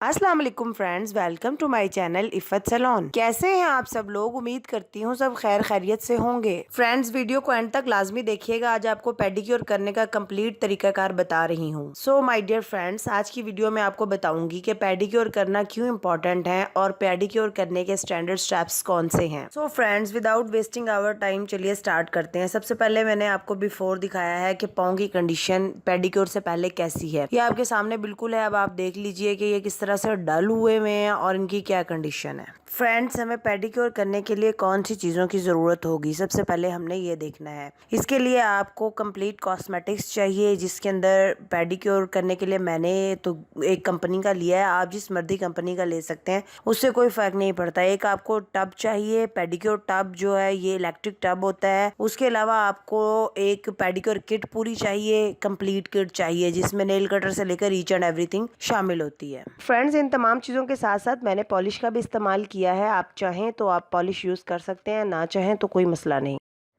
अस्सलाम वालेकुम friends, welcome to my channel Ifat salon. कैसे हैं आप सब लोग? उम्मीद करती हूँ सब खैर खैरियत से होंगे। फ्रेंड्स, वीडियो को एंड तक लाजमी देखिएगा। आज आपको पेडिक्योर करने का कंप्लीट तरीकाकार बता रही हूँ। सो माय डियर फ्रेंड्स, आज की वीडियो में आपको बताऊंगी कि पेडिक्योर करना क्यों इम्पोर्टेंट है और पेडिक्योर करने के स्टैंडर्ड स्टेप्स कौन से हैं। So friends, without wasting our time चलिए स्टार्ट करते हैं। सबसे पहले मैंने आपको बिफोर दिखाया है कि पाँव की कंडीशन पेडिक्योर से पहले कैसी है। ये आपके सामने बिल्कुल है। अब आप देख लीजिए कि ये किस तरह से डल हुए में हैं और इनकी क्या कंडीशन है। फ्रेंड्स, हमें पेडिक्योर करने के लिए कौन सी चीज़ों की ज़रूरत होगी, सबसे पहले हमने ये देखना है। इसके लिए आपको कंप्लीट कॉस्मेटिक्स चाहिए, जिसके अंदर पेडिक्योर करने के लिए मैंने तो एक कंपनी का लिया है। आप जिस मर्जी कंपनी का ले सकते हैं, उससे कोई फ़र्क नहीं पड़ता। एक आपको टब चाहिए, पेडिक्योर टब जो है ये इलेक्ट्रिक टब होता है। उसके अलावा आपको एक पेडिक्योर किट पूरी चाहिए, कंप्लीट किट चाहिए, जिसमें नेल कटर से लेकर ईच एंड एवरीथिंग शामिल होती है। फ्रेंड्स, इन तमाम चीज़ों के साथ साथ मैंने पॉलिश का भी इस्तेमाल किया है। आप चाहें तो आप पॉलिश यूज़ कर सकते हैं, ना चाहें तो कोई मसला नहीं।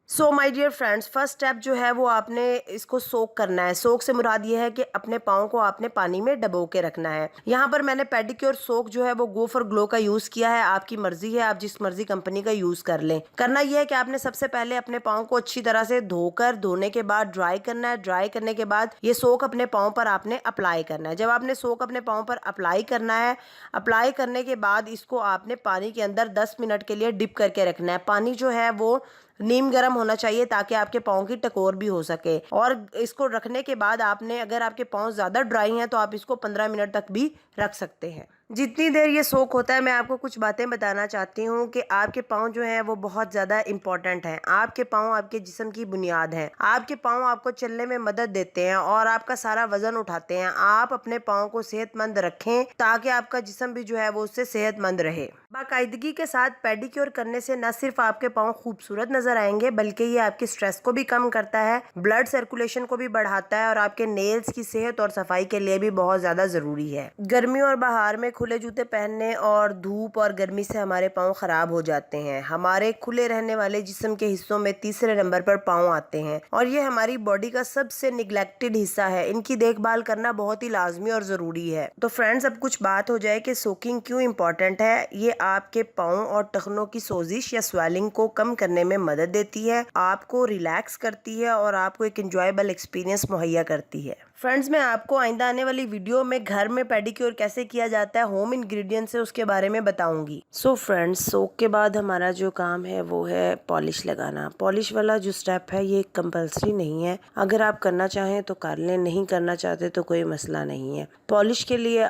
So my dear friends, first step जो है वो आपने इसको सोक करना है। सोक से मुराद ये है कि अपने पाँव को आपने पानी में डबो के रखना है। यहाँ पर मैंने पेडिक्योर सोक जो है वो गो फॉर ग्लो का यूज़ किया है। आपकी मर्जी है, आप जिस मर्जी कंपनी का यूज़ कर लें। करना यह है कि आपने सबसे पहले अपने पाँव को अच्छी तरह से धोकर, धोने के बाद ड्राई करना है। ड्राई करने के बाद ये सोक अपने पाँव पर आपने अप्लाई करना है। जब आपने सोक अपने पाँव पर अप्लाई करना है, अप्लाई करने के बाद इसको आपने पानी के अंदर 10 मिनट के लिए डिप करके रखना है। पानी जो है वो नीम गर्म होना चाहिए ताकि आपके पाँव की टकोर भी हो सके। और इसको रखने के बाद आपने, अगर आपके पाँव ज़्यादा ड्राई हैं तो आप इसको 15 मिनट तक भी रख सकते हैं। जितनी देर ये सोक होता है, मैं आपको कुछ बातें बताना चाहती हूँ कि आपके पाँव जो हैं वो बहुत ज़्यादा इंपॉर्टेंट हैं। आपके पाँव आपके जिस्म की बुनियाद हैं। आपके पाँव आपको चलने में मदद देते हैं और आपका सारा वजन उठाते हैं। आप अपने पाँव को सेहतमंद रखें ताकि आपका जिस्म भी जो है वो उससे सेहतमंद रहे। बाकायदगी के साथ पेडिक्योर करने से न सिर्फ आपके पाँव खूबसूरत नजर आएंगे, बल्कि ये आपके स्ट्रेस को भी कम करता है, ब्लड सर्कुलेशन को भी बढ़ाता है और आपके नेल्स की सेहत और सफाई के लिए भी बहुत ज़्यादा ज़रूरी है। गर्मी और बहार में खुले जूते पहनने और धूप और गर्मी से हमारे पाँव खराब हो जाते हैं। हमारे खुले रहने वाले जिस्म के हिस्सों में तीसरे नंबर पर पाँव आते हैं और ये हमारी बॉडी का सबसे निगलेक्टेड हिस्सा है। इनकी देखभाल करना बहुत ही लाजमी और ज़रूरी है। तो फ्रेंड्स, अब कुछ बात हो जाए कि सोकिंग क्यों इम्पोर्टेंट है। ये आपके पाँव और टखनों की सोजिश या स्वेलिंग को कम करने में मदद देती है, आपको रिलैक्स करती है और आपको एक एंजॉयबल एक्सपीरियंस मुहैया करती है। फ्रेंड्स, मैं आपको आइंदा आने वाली वीडियो में घर में पेडिक्योर कैसे किया जाता है, होम इंग्रेडिएंट से, उसके बारे में बताऊंगी। सो फ्रेंड्स, सोक के बाद हमारा जो काम है वो है पॉलिश लगाना। पॉलिश वाला जो स्टेप है ये कंपल्सरी नहीं है। अगर आप करना चाहें तो कर लें, नहीं करना चाहते तो कोई मसला नहीं है। पॉलिश के लिए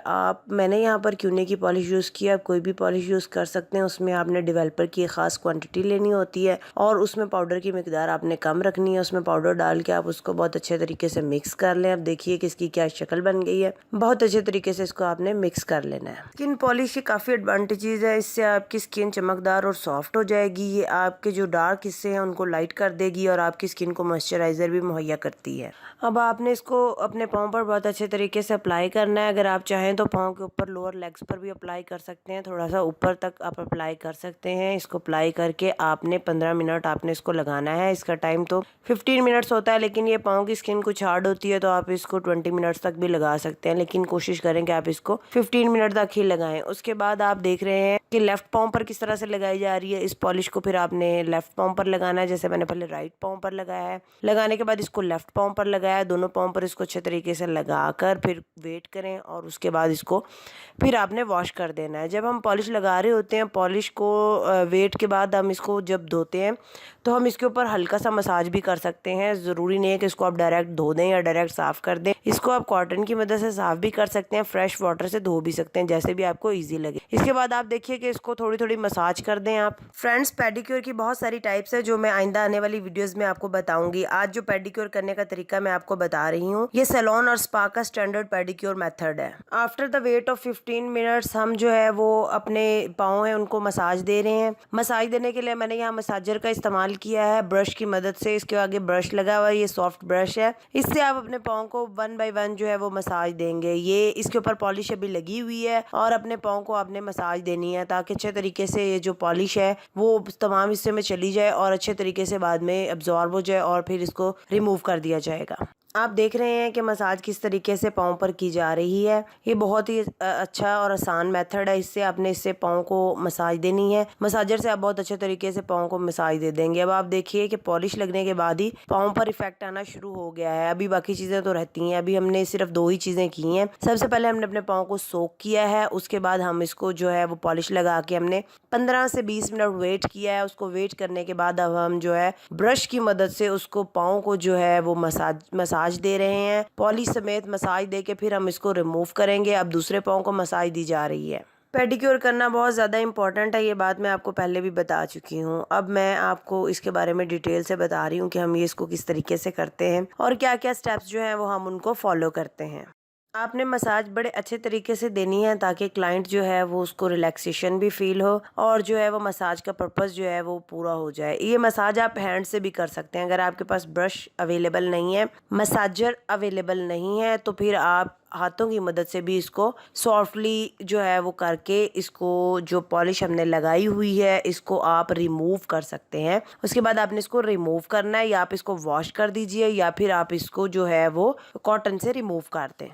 मैंने यहाँ पर क्यूने की पॉलिश यूज़ किया। आप कोई भी पॉलिश यूज़ कर सकते हैं। उसमें आपने डेवलपर की ख़ास क्वांटिटी लेनी होती है और उसमें पाउडर की मिकदार आपने कम रखनी है। उसमें पाउडर डाल के आप उसको बहुत अच्छे तरीके से मिक्स कर लें। अब देखिए कि इसकी क्या शक्ल बन गई है। बहुत अच्छे तरीके से इसको आपने मिक्स कर लेना है। स्किन पॉलिश की काफ़ी एडवांटेजेस है। इससे आपकी स्किन चमकदार और सॉफ्ट हो जाएगी। ये आपके जो डार्क हिस्से हैं उनको लाइट कर देगी और आपकी स्किन को मॉइस्चराइज़र भी मुहैया करती है। अब आपने इसको अपने पाँव पर बहुत अच्छे तरीके से अप्लाई करना है। अगर आप चाहें तो पाँव के ऊपर, लोअर लेग्स पर भी अप्लाई कर सकते हैं। थोड़ा सा ऊपर तक आप अप्लाई कर सकते हैं। इसको अप्लाई करके आपने 15 मिनट आपने इसको लगाना है। इसका टाइम तो 15 मिनट्स होता है, लेकिन ये पाँव की स्किन कुछ हार्ड होती है तो आप इसको 20 मिनट्स तक भी लगा सकते हैं, लेकिन कोशिश करें कि आप इसको 15 मिनट तक ही लगाएं। उसके बाद आप देख रहे हैं कि लेफ्ट पाँव पर किस तरह से लगाई जा रही है। इस पॉलिश को फिर आपने लेफ्ट पाँव पर लगाना है, जैसे मैंने पहले राइट पाँव पर लगाया है। लगाने के बाद इसको लेफ्ट पाँव पर लगाया, दोनों पाँव पर इसको अच्छे तरीके से लगाकर फिर वेट करें और उसके बाद इसको फिर आपने वॉश कर देना है। जब हम पॉलिश लगा रहे होते हैं, पॉलिश को वेट के बाद हम इसको जब धोते हैं तो हम इसके ऊपर हल्का सा मसाज भी कर सकते हैं। ज़रूरी नहीं है कि इसको आप डायरेक्ट धो दें या डायरेक्ट साफ़ कर दें। इसको आप कॉटन की मदद से साफ़ भी कर सकते हैं, फ्रेश वाटर से धो भी सकते हैं, जैसे भी आपको ईजी लगे। इसके बाद आप देखिए कि इसको थोड़ी थोड़ी मसाज कर दें आप। फ्रेंड्स, पेडिक्योर की बहुत सारी टाइप्स है जो मैं आइंदा आने वाली वीडियोज़ में आपको बताऊंगी। आज जो पेडिक्योर करने का तरीका मैं आपको बता रही हूँ, ये सैलून और स्पा का स्टैंडर्ड पेडिक्योर मेथड है। After the weight of 15 minutes हम जो है वो अपने पाँव हैं उनको मसाज दे रहे हैं। मसाज देने के लिए मैंने यहाँ मसाजर का इस्तेमाल किया है, ब्रश की मदद से। इसके आगे ब्रश लगा हुआ है, ये सॉफ्ट ब्रश है। इससे आप अपने पाँव को 1 बाय 1 जो है वो मसाज देंगे। ये इसके ऊपर पॉलिश अभी लगी हुई है और अपने पाँव को आपने मसाज देनी है ताकि अच्छे तरीके से ये जो पॉलिश है वो तमाम हिस्से में चली जाए और अच्छे तरीके से बाद में अब्जॉर्ब हो जाए और फिर इसको रिमूव कर दिया जाएगा। आप देख रहे हैं कि मसाज किस तरीके से पाँव पर की जा रही है। ये बहुत ही अच्छा और आसान मेथड है। इससे पाँव को मसाज देनी है। मसाजर से आप बहुत अच्छे तरीके से पाँव को मसाज दे देंगे। अब आप देखिए कि पॉलिश लगने के बाद ही पाँव पर इफेक्ट आना शुरू हो गया है। अभी बाकी चीज़ें तो रहती हैं। अभी हमने सिर्फ 2 ही चीज़ें की हैं। सबसे पहले हमने अपने पाँव को सोक किया है, उसके बाद हम इसको जो है वो पॉलिश लगा के हमने 15 से 20 मिनट वेट किया है। उसको वेट करने के बाद अब हम जो है ब्रश की मदद से उसको पाँव को जो है वो मसाज दे रहे हैं। पॉलिश समेत मसाज दे के फिर हम इसको रिमूव करेंगे। अब दूसरे पाँव को मसाज दी जा रही है। पेडिक्योर करना बहुत ज़्यादा इंपॉर्टेंट है। ये बात मैं आपको पहले भी बता चुकी हूँ। अब मैं आपको इसके बारे में डिटेल से बता रही हूँ कि हम ये इसको किस तरीके से करते हैं और क्या क्या स्टेप्स जो हैं वो हम उनको फॉलो करते हैं। आपने मसाज बड़े अच्छे तरीके से देनी है ताकि क्लाइंट जो है वो उसको रिलैक्सेशन भी फील हो और जो है वो मसाज का पर्पस जो है वो पूरा हो जाए। ये मसाज आप हैंड से भी कर सकते हैं। अगर आपके पास ब्रश अवेलेबल नहीं है, मसाजर अवेलेबल नहीं है, तो फिर आप हाथों की मदद से भी इसको सॉफ्टली जो है वो करके इसको जो पॉलिश हमने लगाई हुई है इसको आप रिमूव कर सकते हैं। उसके बाद आपने इसको रिमूव करना है, या आप इसको वॉश कर दीजिए या फिर आप इसको जो है वो कॉटन से रिमूव कर दें।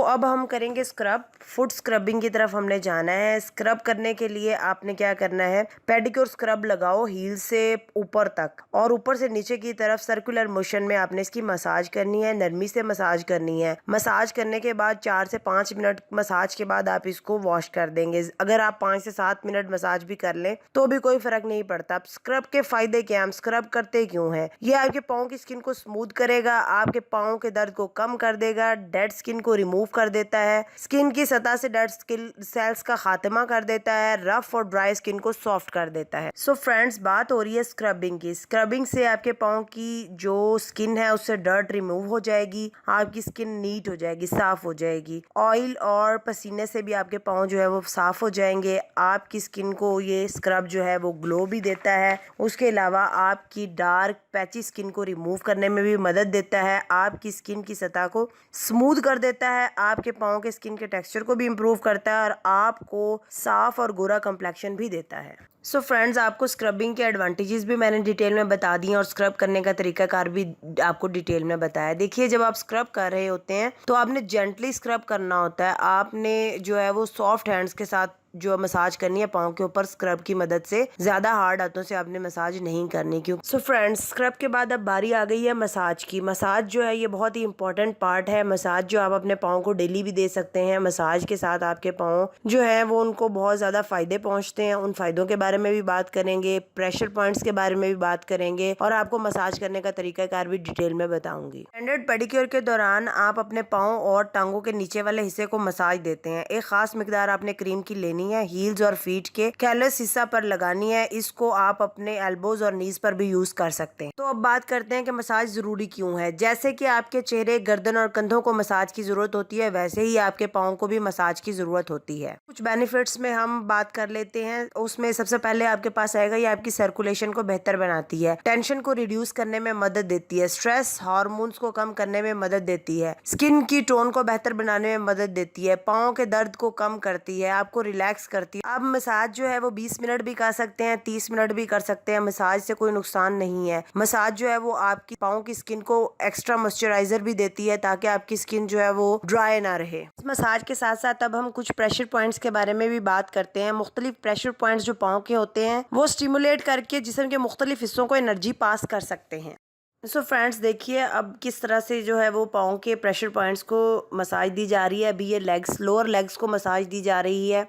अब हम करेंगे स्क्रब। फुट स्क्रबिंग की तरफ हमने जाना है। स्क्रब करने के लिए आपने क्या करना है, पेडिक्योर स्क्रब लगाओ हील से ऊपर तक और ऊपर से नीचे की तरफ सर्कुलर मोशन में आपने इसकी मसाज करनी है, नरमी से मसाज करनी है। मसाज करने के बाद 4 से 5 मिनट मसाज के बाद आप इसको वॉश कर देंगे। अगर आप 5 से 7 मिनट मसाज भी कर लें तो भी कोई फर्क नहीं पड़ता। अब स्क्रब के फायदे क्या, हम स्क्रब करते क्यों हैं? ये आपके पाँव की स्किन को स्मूथ करेगा, आपके पाँव के दर्द को कम कर देगा, डेड स्किन को रिमूव कर देता है, स्किन की सतह से डेड स्किन सेल्स का खात्मा कर देता है, रफ और ड्राई स्किन को सॉफ्ट कर देता है। फ्रेंड्स, बात हो रही है स्क्रबिंग की। स्क्रबिंग से आपके पाँव की जो स्किन है उससे डर्ट रिमूव हो जाएगी, आपकी स्किन नीट हो जाएगी, साफ हो जाएगी। ऑयल और पसीने से भी आपके पाँव जो है वो साफ हो जाएंगे। आपकी स्किन को ये स्क्रब जो है वो ग्लो भी देता है। उसके अलावा आपकी डार्क पैची स्किन को रिमूव करने में भी मदद देता है, आपकी स्किन की सतह को स्मूथ कर देता है, आपके पाँव के स्किन के टेक्सचर को भी इम्प्रूव करता है और आपको साफ और गोरा कंप्लेक्शन भी देता है। फ्रेंड्स, आपको स्क्रबिंग के एडवांटेजेस भी मैंने डिटेल में बता दिए और स्क्रब करने का तरीकाकार भी आपको डिटेल में बताया। देखिए, जब आप स्क्रब कर रहे होते हैं तो आपने जेंटली स्क्रब करना होता है। आपने जो है वो सॉफ्ट हैंड्स के साथ जो मसाज करनी है पाँव के ऊपर स्क्रब की मदद से, ज्यादा हार्ड हाथों से आपने मसाज नहीं करनी। क्यों? फ्रेंड्स, स्क्रब के बाद अब बारी आ गई है मसाज की। मसाज जो है ये बहुत ही इंपॉर्टेंट पार्ट है। मसाज जो आप अपने पाँव को डेली भी दे सकते हैं। मसाज के साथ आपके पाँव जो है वो उनको बहुत ज्यादा फायदे पहुंचते हैं। उन फायदों के बारे में भी बात करेंगे, प्रेशर पॉइंट्स के बारे में भी बात करेंगे और आपको मसाज करने का तरीकाकार भी डिटेल में बताऊंगी। स्टैंडर्ड पेडिक्योर के दौरान आप अपने पाँव और टांगों के नीचे वाले हिस्से को मसाज देते हैं। एक खास मिकदार आपने क्रीम की लेनी है, हील्स और फीट के कैलस हिस्सा पर लगानी है। इसको आप अपने एल्बोज और नीज पर भी यूज कर सकते हैं। तो अब बात करते हैं कि मसाज जरूरी क्यों है। जैसे कि आपके चेहरे, गर्दन और कंधों को मसाज की जरूरत होती है, वैसे ही आपके पाँव को भी मसाज की जरूरत होती है। कुछ बेनिफिट्स में हम बात कर लेते हैं। उसमें सबसे पहले आपके पास आएगा, ये आपकी सर्कुलेशन को बेहतर बनाती है, टेंशन को रिड्यूस करने में मदद देती है, स्ट्रेस हार्मोन्स को कम करने में मदद देती है, स्किन की टोन को बेहतर बनाने में मदद देती है, पाँव के दर्द को कम करती है, आपको रिलैक्स करती है। आप मसाज जो है वो 20 मिनट भी कर सकते हैं, 30 मिनट भी कर सकते हैं। मसाज से कोई नुकसान नहीं है। मसाज जो है वो आपकी पाँव की स्किन को एक्स्ट्रा मॉइस्चराइजर भी देती है ताकि आपकी स्किन जो है वो ड्राई ना रहे। इस मसाज के साथ साथ अब हम कुछ प्रेशर पॉइंट्स के बारे में भी बात करते हैं। मुख्तलिफ प्रेशर पॉइंट्स जो पाँव के होते हैं वो स्टिमुलेट करके जिस्म के मुख्तलिफ हिस्सों को एनर्जी पास कर सकते हैं। फ्रेंड्स, देखिए अब किस तरह से जो है वो पाँव के प्रेशर पॉइंट्स को मसाज दी जा रही है। अभी ये लेग्स, लोअर लेग्स को मसाज दी जा रही है।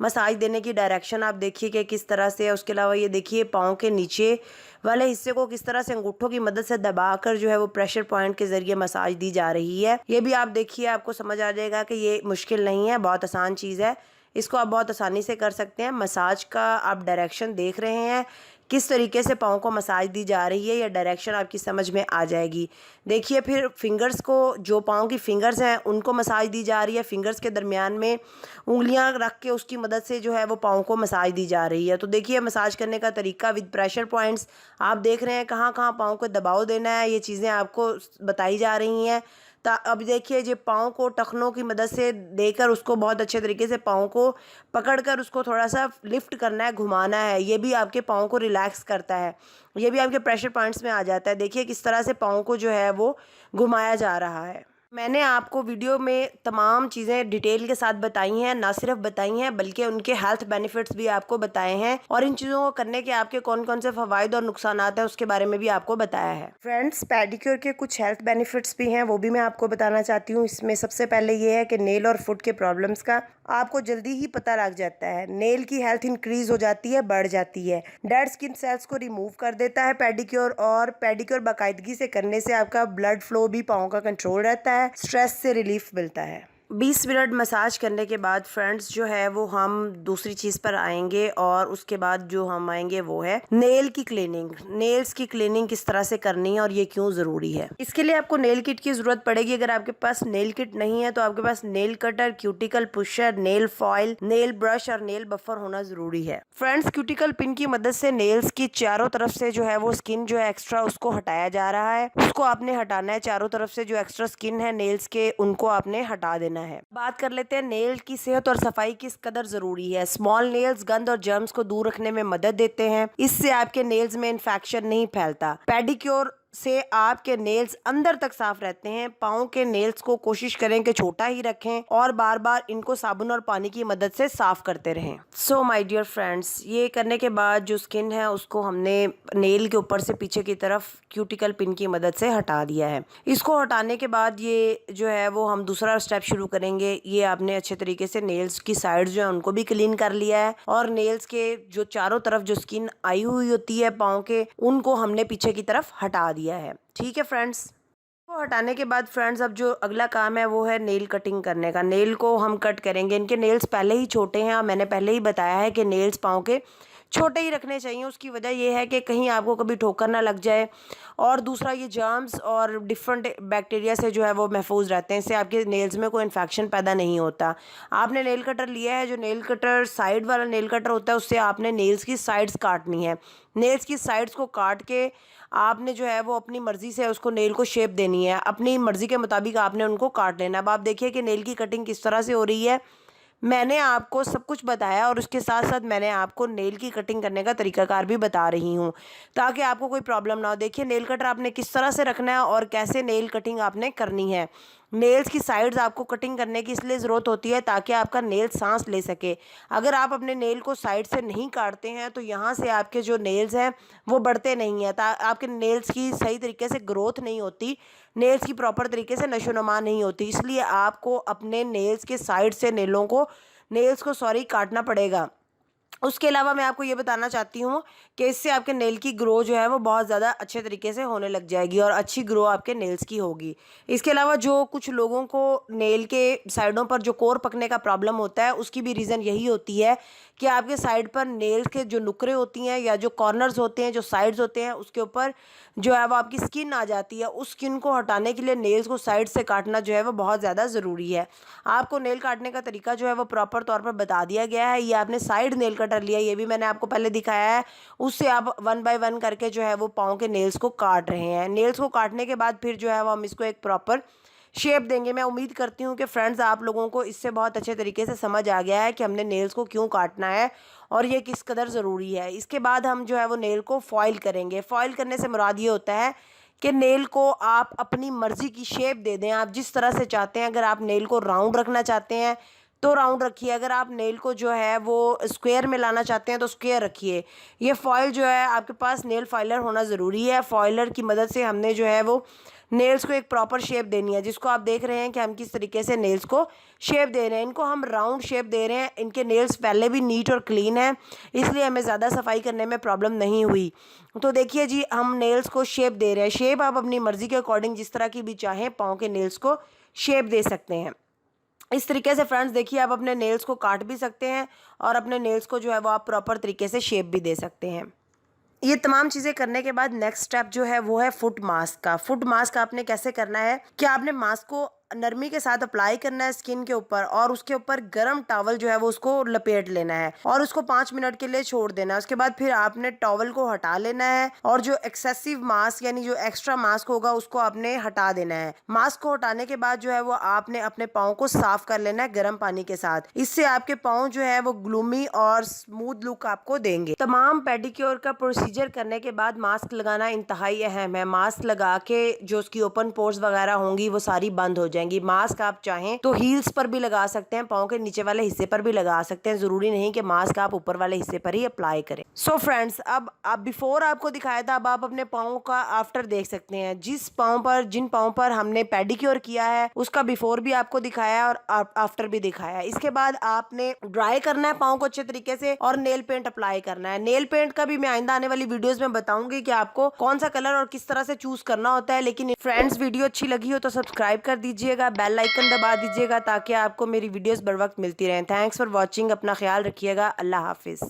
मसाज देने की डायरेक्शन आप देखिए कि किस तरह से है। उसके अलावा ये देखिए पाँव के नीचे वाले हिस्से को किस तरह से अंगूठों की मदद से दबाकर जो है वो प्रेशर पॉइंट के जरिए मसाज दी जा रही है। ये भी आप देखिए, आपको समझ आ जाएगा कि ये मुश्किल नहीं है, बहुत आसान चीज़ है। इसको आप बहुत आसानी से कर सकते हैं। मसाज का आप डायरेक्शन देख रहे हैं, किस तरीके से पाँव को मसाज दी जा रही है, या डायरेक्शन आपकी समझ में आ जाएगी। देखिए फिर फिंगर्स को, जो पाँव की फिंगर्स हैं उनको मसाज दी जा रही है। फिंगर्स के दरमियान में उंगलियां रख के उसकी मदद से जो है वो पाँव को मसाज दी जा रही है। तो देखिए मसाज करने का तरीका विद प्रेशर पॉइंट्स आप देख रहे हैं, कहाँ कहाँ पाँव को दबाव देना है, ये चीज़ें आपको बताई जा रही हैं अब देखिए जी, पाँव को टखनों की मदद से देकर उसको बहुत अच्छे तरीके से पाँव को पकड़कर उसको थोड़ा सा लिफ्ट करना है, घुमाना है। ये भी आपके पाँव को रिलैक्स करता है, ये भी आपके प्रेशर पॉइंट्स में आ जाता है। देखिए किस तरह से पाँव को जो है वो घुमाया जा रहा है। मैंने आपको वीडियो में तमाम चीज़ें डिटेल के साथ बताई हैं, ना सिर्फ बताई हैं बल्कि उनके हेल्थ बेनिफिट्स भी आपको बताए हैं, और इन चीज़ों को करने के आपके कौन कौन से फ़वाइद और नुकसानात हैं उसके बारे में भी आपको बताया है। फ्रेंड्स, पेडिक्योर के कुछ हेल्थ बेनिफिट्स भी हैं, वो भी मैं आपको बताना चाहती हूँ। इसमें सबसे पहले ये है कि नेल और फुट के प्रॉब्लम्स का आपको जल्दी ही पता लग जाता है। नेल की हेल्थ इंक्रीज हो जाती है, बढ़ जाती है। डेड स्किन सेल्स को रिमूव कर देता है पेडिक्योर, और पेडिक्योर बाकायदगी से करने से आपका ब्लड फ्लो भी पाँव का कंट्रोल रहता है, स्ट्रेस से रिलीफ मिलता है। 20 मिनट मसाज करने के बाद फ्रेंड्स जो है वो हम दूसरी चीज़ पर आएंगे, और उसके बाद जो हम आएंगे वो है नेल की क्लीनिंग। नेल्स की क्लीनिंग किस तरह से करनी है और ये क्यों ज़रूरी है। इसके लिए आपको नेल किट की ज़रूरत पड़ेगी। अगर आपके पास नेल किट नहीं है तो आपके पास nail cutter, cuticle pusher, nail foil, nail brush और नेल बफर होना ज़रूरी है। फ्रेंड्स, क्यूटिकल पिन की मदद से नेल्स की चारों तरफ से जो है वो स्किन जो है एक्स्ट्रा, उसको हटाया जा रहा है। उसको आपने हटाना है, चारों तरफ से जो एक्स्ट्रा स्किन है नेल्स के, उनको आपने हटा देना है। बात कर लेते हैं नेल की सेहत और सफाई किस कदर जरूरी है। स्मॉल नेल्स गंद और जर्म्स को दूर रखने में मदद देते हैं, इससे आपके नेल्स में इन्फेक्शन नहीं फैलता। पेडिक्योर से आपके नेल्स अंदर तक साफ रहते हैं। पाँव के नेल्स को कोशिश करें कि छोटा ही रखें और बार बार इनको साबुन और पानी की मदद से साफ करते रहें। सो माय डियर फ्रेंड्स, ये करने के बाद जो स्किन है उसको हमने नेल के ऊपर से पीछे की तरफ क्यूटिकल पिन की मदद से हटा दिया है। इसको हटाने के बाद ये जो है वो हम दूसरा स्टेप शुरू करेंगे। ये आपने अच्छे तरीके से नेल्स की साइड जो है उनको भी क्लीन कर लिया है, और नेल्स के जो चारों तरफ जो स्किन आई हुई होती है पाँव के, उनको हमने पीछे की तरफ हटा दिया है। ठीक है फ्रेंड्स, को हटाने के बाद फ्रेंड्स अब जो अगला काम है वो है नेल कटिंग करने का। नेल को हम कट करेंगे। इनके नेल्स पहले ही छोटे हैं, और मैंने पहले ही बताया है कि नेल्स पाँव के छोटे ही रखने चाहिए। उसकी वजह यह है कि कहीं आपको कभी ठोकर ना लग जाए, और दूसरा ये जर्म्स और डिफरेंट बैक्टीरिया से जो है वो महफूज रहते हैं। इससे आपके नेल्स में कोई इन्फेक्शन पैदा नहीं होता। आपने नेल कटर लिया है, जो नेल कटर साइड वाला नेल कटर होता है, उससे आपने नेल्स की साइड्स काटनी है। नेल्स की साइड्स को काट के आपने जो है वो अपनी मर्ज़ी से उसको नेल को शेप देनी है। अपनी मर्ज़ी के मुताबिक आपने उनको काट लेना। अब आप देखिए कि नेल की कटिंग किस तरह से हो रही है। मैंने आपको सब कुछ बताया, और उसके साथ साथ मैंने आपको नेल की कटिंग करने का तरीकाकार भी बता रही हूँ, ताकि आपको कोई प्रॉब्लम ना हो। देखिए नेल कटर आपने किस तरह से रखना है और कैसे नेल कटिंग आपने करनी है। नेल्स की साइड्स आपको कटिंग करने की इसलिए ज़रूरत होती है ताकि आपका नेल सांस ले सके। अगर आप अपने नेल को साइड से नहीं काटते हैं तो यहाँ से आपके जो नेल्स हैं वो बढ़ते नहीं हैं, आपके नेल्स की सही तरीके से ग्रोथ नहीं होती, नेल्स की प्रॉपर तरीके से नशोनुमा नहीं होती। इसलिए आपको अपने नेल्स के साइड से नेल्स को काटना पड़ेगा। उसके अलावा मैं आपको ये बताना चाहती हूँ कि इससे आपके नेल की ग्रो जो है वो बहुत ज़्यादा अच्छे तरीके से होने लग जाएगी, और अच्छी ग्रो आपके नेल्स की होगी। इसके अलावा जो कुछ लोगों को नेल के साइडों पर जो कोर पकने का प्रॉब्लम होता है, उसकी भी रीज़न यही होती है कि आपके साइड पर नेल्स के जो नुकरे होती हैं या जो कॉर्नर्स होते हैं, जो साइड्स होते हैं, उसके ऊपर जो है वो आपकी स्किन आ जाती है। उस स्किन को हटाने के लिए नेल्स को साइड से काटना जो है वो बहुत ज़्यादा ज़रूरी है। आपको नेल काटने का तरीका जो है वो प्रॉपर तौर पर बता दिया गया है। ये आपने साइड नेल कटर लिया, ये भी मैंने आपको पहले दिखाया है। उससे आप 1 बाय 1 करके जो है वो पाँव के नेल्स को काट रहे हैं। नेल्स को काटने के बाद फिर जो है वो हम इसको एक प्रॉपर शेप देंगे। मैं उम्मीद करती हूँ कि फ्रेंड्स आप लोगों को इससे बहुत अच्छे तरीके से समझ आ गया है कि हमने नेल्स को क्यों काटना है और ये किस कदर ज़रूरी है। इसके बाद हम जो है वो नेल को फॉइल करेंगे। फॉइल करने से मुराद ये होता है कि नेल को आप अपनी मर्ज़ी की शेप दे दें, आप जिस तरह से चाहते हैं। अगर आप नेल को राउंड रखना चाहते हैं तो राउंड रखिए, अगर आप नेल को जो है वो स्क्वायर में लाना चाहते हैं तो स्क्वायर रखिए। ये फॉइल जो है आपके पास नेल फाइलर होना ज़रूरी है। फॉइलर की मदद से हमने जो है वो नेल्स को एक प्रॉपर शेप देनी है, जिसको आप देख रहे हैं कि हम किस तरीके से नेल्स को शेप दे रहे हैं। इनको हम राउंड शेप दे रहे हैं। इनके नेल्स पहले भी नीट और क्लीन है, इसलिए हमें ज़्यादा सफाई करने में प्रॉब्लम नहीं हुई। तो देखिए जी, हम नेल्स को शेप दे रहे हैं। शेप आप अपनी मर्ज़ी के अकॉर्डिंग जिस तरह की भी चाहें पाँव के नेल्स को शेप दे सकते हैं। इस तरीके से फ्रेंड्स देखिए, आप अपने नेल्स को काट भी सकते हैं और अपने नेल्स को जो है वो आप प्रॉपर तरीके से शेप भी दे सकते हैं। ये तमाम चीज़ें करने के बाद नेक्स्ट स्टेप जो है वो है फुट मास्क का। फुट मास्क आपने कैसे करना है कि आपने मास्क को नरमी के साथ अप्लाई करना है स्किन के ऊपर और उसके ऊपर गर्म टॉवल जो है वो उसको लपेट लेना है और उसको 5 मिनट के लिए छोड़ देना है। उसके बाद फिर आपने टॉवल को हटा लेना है और जो एक्सेसिव मास्क यानी जो एक्स्ट्रा मास्क होगा उसको आपने हटा देना है। मास्क को हटाने के बाद जो है वो आपने अपने पाँव को साफ कर लेना है गर्म पानी के साथ। इससे आपके पाँव जो है वो ग्लूमी और स्मूथ लुक आपको देंगे। तमाम पेडिक्योर का प्रोसीजर करने के बाद मास्क लगाना इंतहाई अहम है। मास्क लगा के जो उसकी ओपन पोर्स वगैरह होंगी वो सारी बंद हो जाएंगी। मास्क आप चाहें तो हील्स पर भी लगा सकते हैं, पाँव के नीचे वाले हिस्से पर भी लगा सकते हैं। जरूरी नहीं कि मास्क आप ऊपर वाले हिस्से पर ही अप्लाई करें। सो फ्रेंड्स, अब आप बिफोर आपको दिखाया था, अब आप अपने पाँव का आफ्टर देख सकते हैं। जिन पाँव पर हमने पेडिक्योर किया है उसका बिफोर भी आपको दिखाया है और आफ्टर भी दिखाया है। इसके बाद आपने ड्राई करना है पाँव को अच्छे तरीके से और नेल पेंट अप्लाई करना है। नेल पेंट का भी मैं आइंदा आने वाली वीडियोस में बताऊंगी कि आपको कौन सा कलर और किस तरह से चूज करना होता है। लेकिन फ्रेंड्स, वीडियो अच्छी लगी हो तो सब्सक्राइब कर दीजिएगा, बेल आइकन दबा दीजिएगा ताकि आपको मेरी वीडियोस बर वक्त मिलती रहें। Thanks for watching. अपना ख्याल रखिएगा। अल्लाह हाफिज।